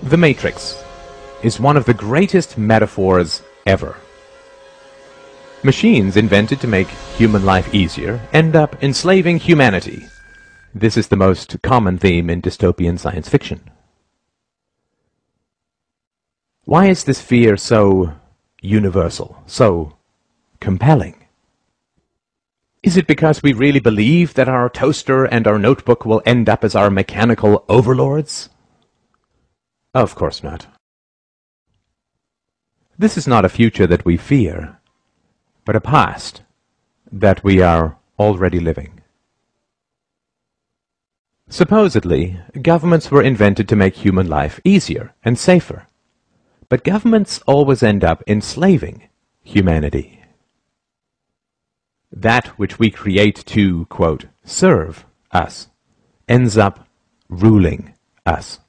The Matrix is one of the greatest metaphors ever. Machines invented to make human life easier end up enslaving humanity. This is the most common theme in dystopian science fiction. Why is this fear so universal, so compelling? Is it because we really believe that our toaster and our notebook will end up as our mechanical overlords? Of course not. This is not a future that we fear, but a past that we are already living. Supposedly, governments were invented to make human life easier and safer, but governments always end up enslaving humanity. That which we create to, quote, serve us, ends up ruling us.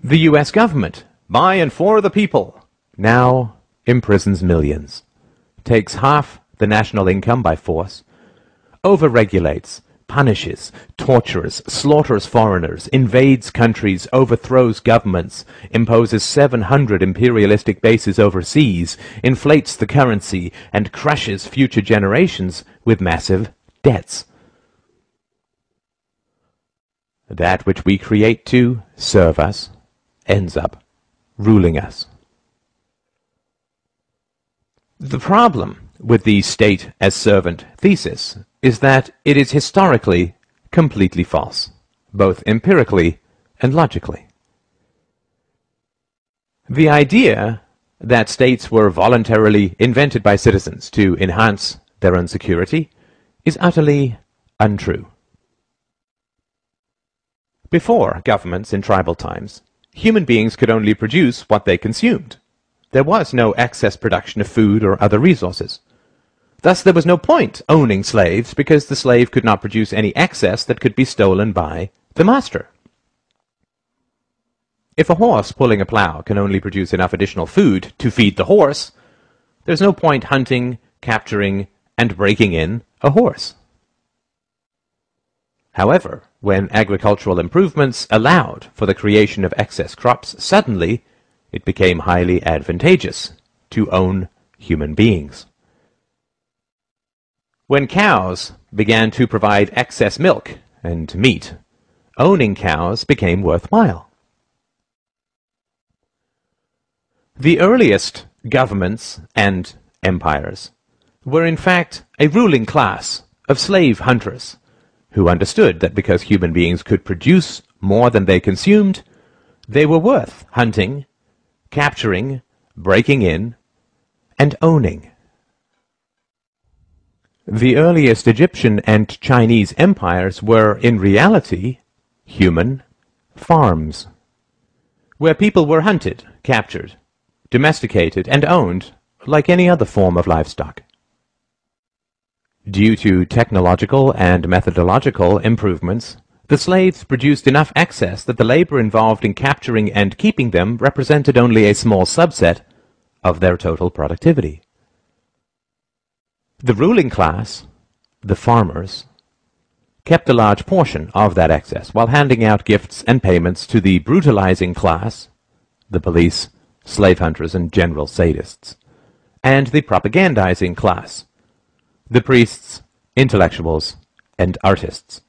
The U.S. government, by and for the people, now imprisons millions, takes half the national income by force, overregulates, punishes, tortures, slaughters foreigners, invades countries, overthrows governments, imposes 700 imperialistic bases overseas, inflates the currency, and crushes future generations with massive debts. That which we create to serve us ends up ruling us. The problem with the state as servant thesis is that it is historically completely false, both empirically and logically. The idea that states were voluntarily invented by citizens to enhance their own security is utterly untrue. Before governments in tribal times, human beings could only produce what they consumed. There was no excess production of food or other resources. Thus there was no point owning slaves, because the slave could not produce any excess that could be stolen by the master. If a horse pulling a plow can only produce enough additional food to feed the horse, there's no point hunting, capturing, and breaking in a horse. However, when agricultural improvements allowed for the creation of excess crops, suddenly it became highly advantageous to own human beings. When cows began to provide excess milk and meat, owning cows became worthwhile. The earliest governments and empires were in fact a ruling class of slave hunters who understood that because human beings could produce more than they consumed, they were worth hunting, capturing, breaking in, and owning. The earliest Egyptian and Chinese empires were, in reality, human farms, where people were hunted, captured, domesticated, and owned like any other form of livestock. Due to technological and methodological improvements, the slaves produced enough excess that the labor involved in capturing and keeping them represented only a small subset of their total productivity. The ruling class, the farmers, kept a large portion of that excess while handing out gifts and payments to the brutalizing class, the police, slave hunters, and general sadists, and the propagandizing class, the priests, intellectuals, and artists.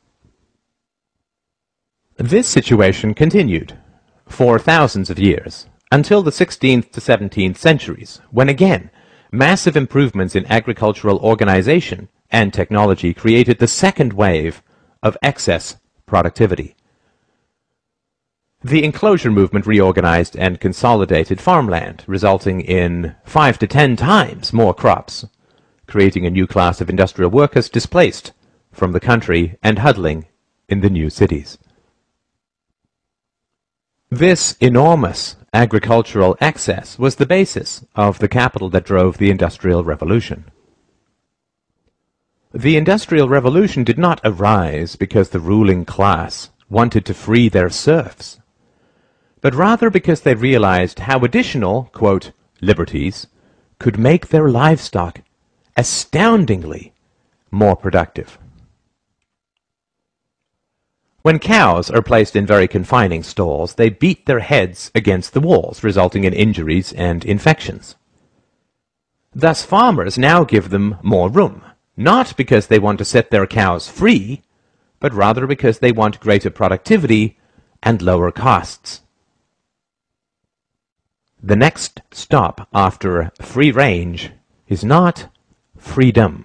This situation continued for thousands of years, until the 16th to 17th centuries, when again, massive improvements in agricultural organization and technology created the second wave of excess productivity. The enclosure movement reorganized and consolidated farmland, resulting in 5 to 10 times more crops, creating a new class of industrial workers displaced from the country and huddling in the new cities. This enormous agricultural excess was the basis of the capital that drove the Industrial Revolution. The Industrial Revolution did not arise because the ruling class wanted to free their serfs, but rather because they realized how additional, quote, liberties could make their livestock astoundingly more productive. When cows are placed in very confining stalls, they beat their heads against the walls, resulting in injuries and infections. Thus farmers now give them more room, not because they want to set their cows free, but rather because they want greater productivity and lower costs. The next stop after free range is not freedom.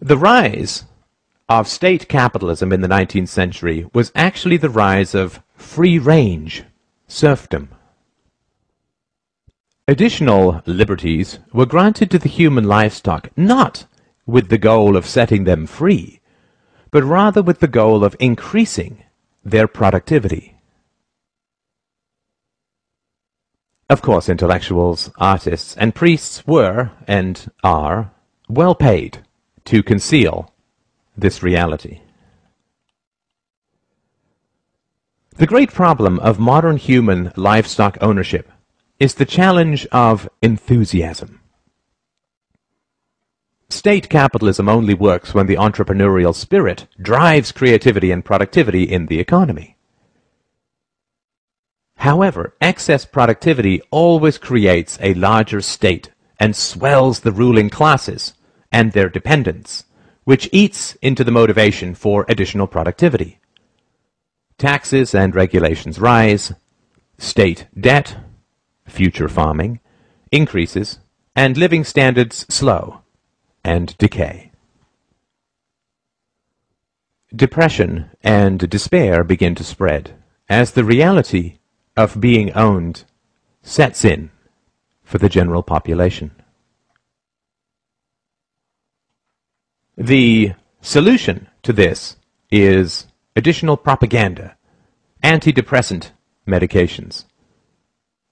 The rise of state capitalism in the 19th century was actually the rise of free-range serfdom. Additional liberties were granted to the human livestock not with the goal of setting them free, but rather with the goal of increasing their productivity. Of course, intellectuals, artists, and priests were, and are, well paid to conceal this reality. The great problem of modern human livestock ownership is the challenge of enthusiasm. State capitalism only works when the entrepreneurial spirit drives creativity and productivity in the economy. However, excess productivity always creates a larger state and swells the ruling classes and their dependents, which eats into the motivation for additional productivity. Taxes and regulations rise, state debt, future farming, increases, and living standards slow and decay. Depression and despair begin to spread as the reality of being owned sets in for the general population. The solution to this is additional propaganda, antidepressant medications,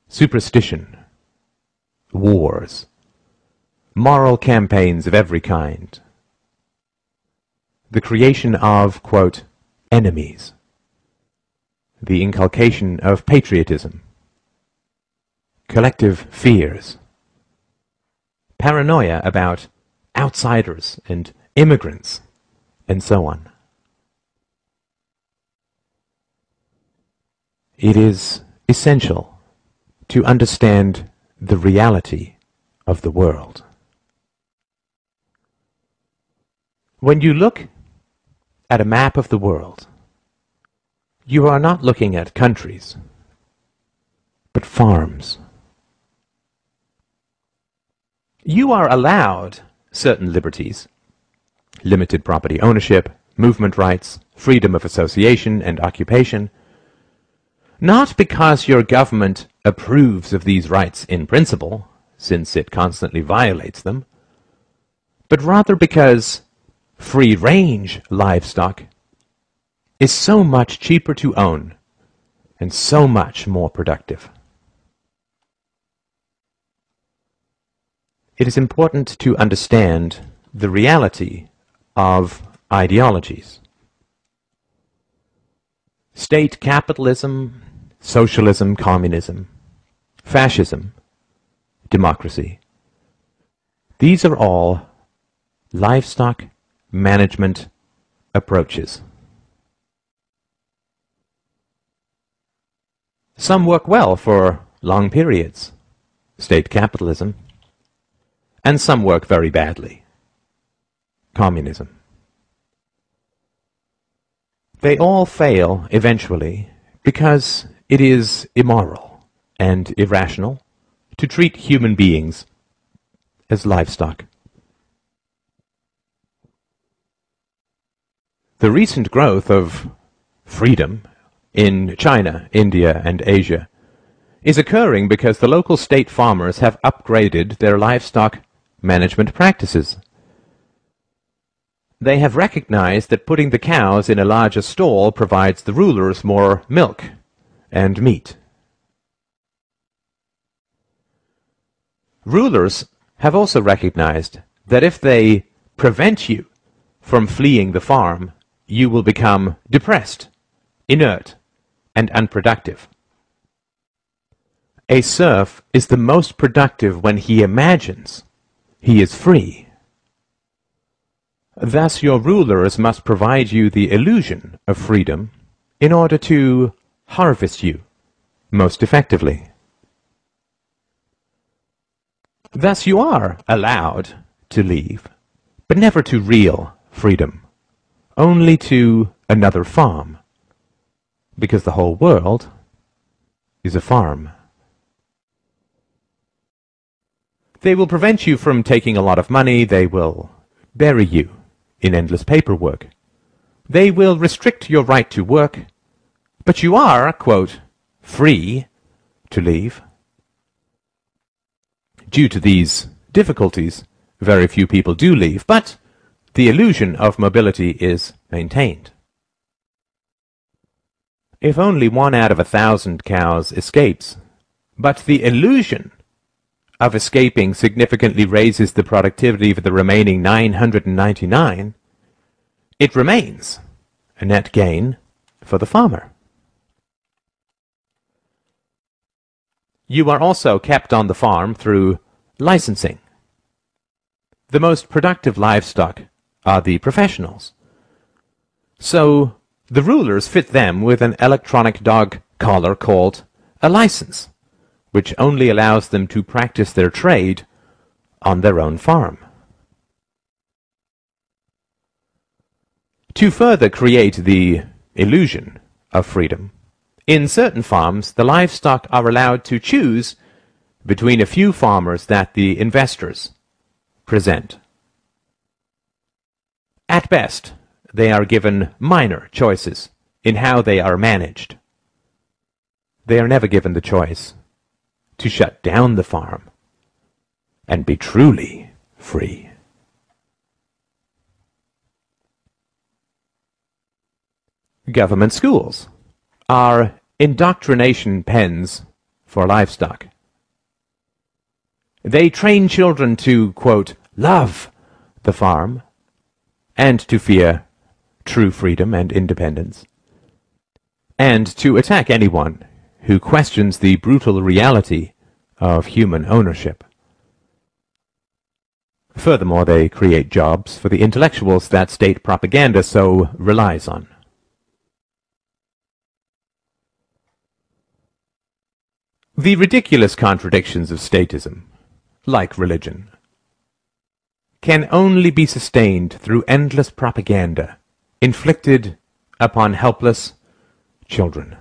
superstition, wars, moral campaigns of every kind, the creation of, quote, enemies, the inculcation of patriotism, collective fears, paranoia about outsiders and immigrants, and so on. It is essential to understand the reality of the world. When you look at a map of the world, you are not looking at countries, but farms. You are allowed certain liberties: limited property ownership, movement rights, freedom of association and occupation, not because your government approves of these rights in principle, since it constantly violates them, but rather because free-range livestock is so much cheaper to own and so much more productive. It is important to understand the reality of ideologies. State capitalism, socialism, communism, fascism, democracy. These are all livestock management approaches. Some work well for long periods, state capitalism, and some work very badly, communism. They all fail eventually because it is immoral and irrational to treat human beings as livestock. The recent growth of freedom in China, India, and Asia is occurring because the local state farmers have upgraded their livestock management practices. They have recognized that putting the cows in a larger stall provides the rulers more milk and meat. Rulers have also recognized that if they prevent you from fleeing the farm, you will become depressed, inert, and unproductive. A serf is the most productive when he imagines he is free. Thus your rulers must provide you the illusion of freedom in order to harvest you most effectively. Thus you are allowed to leave, but never to real freedom, only to another farm, because the whole world is a farm. They will prevent you from taking a lot of money. They will bury you in endless paperwork. They will restrict your right to work, but you are, quote, free to leave. Due to these difficulties, very few people do leave, but the illusion of mobility is maintained. If only 1 out of 1,000 cows escapes, but the illusion of escaping significantly raises the productivity of the remaining 999, it remains a net gain for the farmer. You are also kept on the farm through licensing. The most productive livestock are the professionals. So the rulers fit them with an electronic dog collar called a license, which only allows them to practice their trade on their own farm. To further create the illusion of freedom, in certain farms the livestock are allowed to choose between a few farmers that the investors present. At best, they are given minor choices in how they are managed. They are never given the choice to shut down the farm and be truly free. Government schools are indoctrination pens for livestock. They train children to, quote, love the farm and to fear true freedom and independence, and to attack anyone who questions the brutal reality of human ownership. Furthermore, they create jobs for the intellectuals that state propaganda so relies on. The ridiculous contradictions of statism, like religion, can only be sustained through endless propaganda inflicted upon helpless children.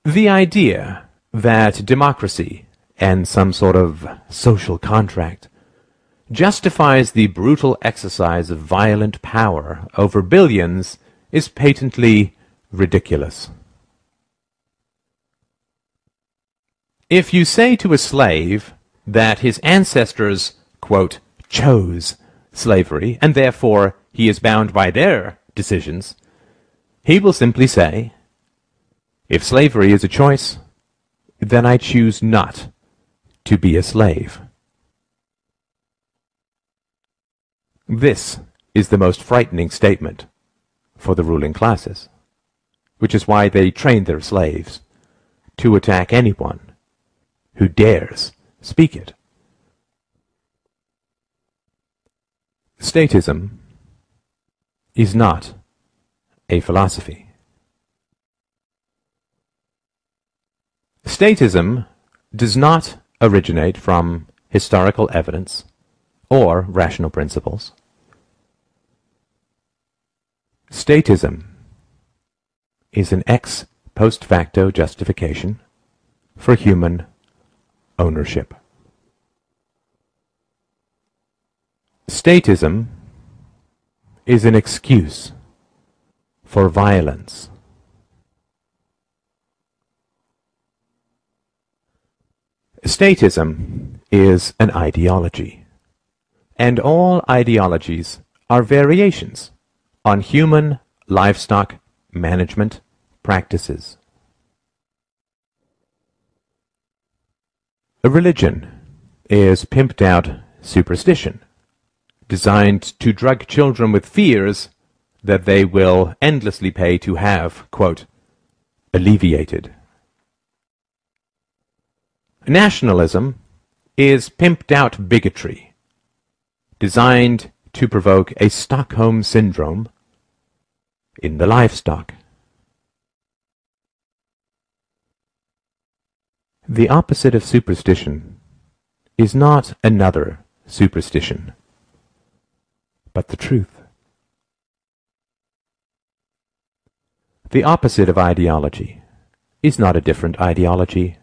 The idea that democracy and some sort of social contract justifies the brutal exercise of violent power over billions is patently ridiculous. If you say to a slave that his ancestors, quote, chose slavery, and therefore he is bound by their decisions, he will simply say, if slavery is a choice, then I choose not to be a slave. This is the most frightening statement for the ruling classes, which is why they train their slaves to attack anyone who dares speak it. Statism is not a philosophy. Statism does not originate from historical evidence or rational principles. Statism is an ex post facto justification for human ownership. Statism is an excuse for violence. Statism is an ideology, and all ideologies are variations on human livestock management practices. A religion is pimped out superstition, designed to drug children with fears that they will endlessly pay to have, quote, alleviated. Nationalism is pimped out bigotry, designed to provoke a Stockholm syndrome in the livestock. The opposite of superstition is not another superstition, but the truth. The opposite of ideology is not a different ideology,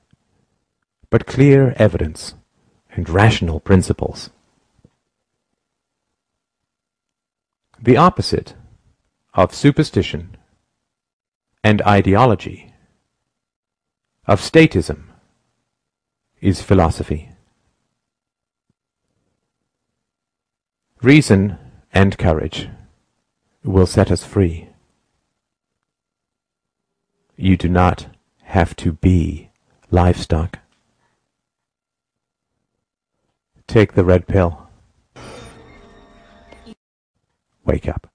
but clear evidence and rational principles. The opposite of superstition and ideology, of statism, is philosophy. Reason and courage will set us free. You do not have to be livestock. Take the red pill. Wake up.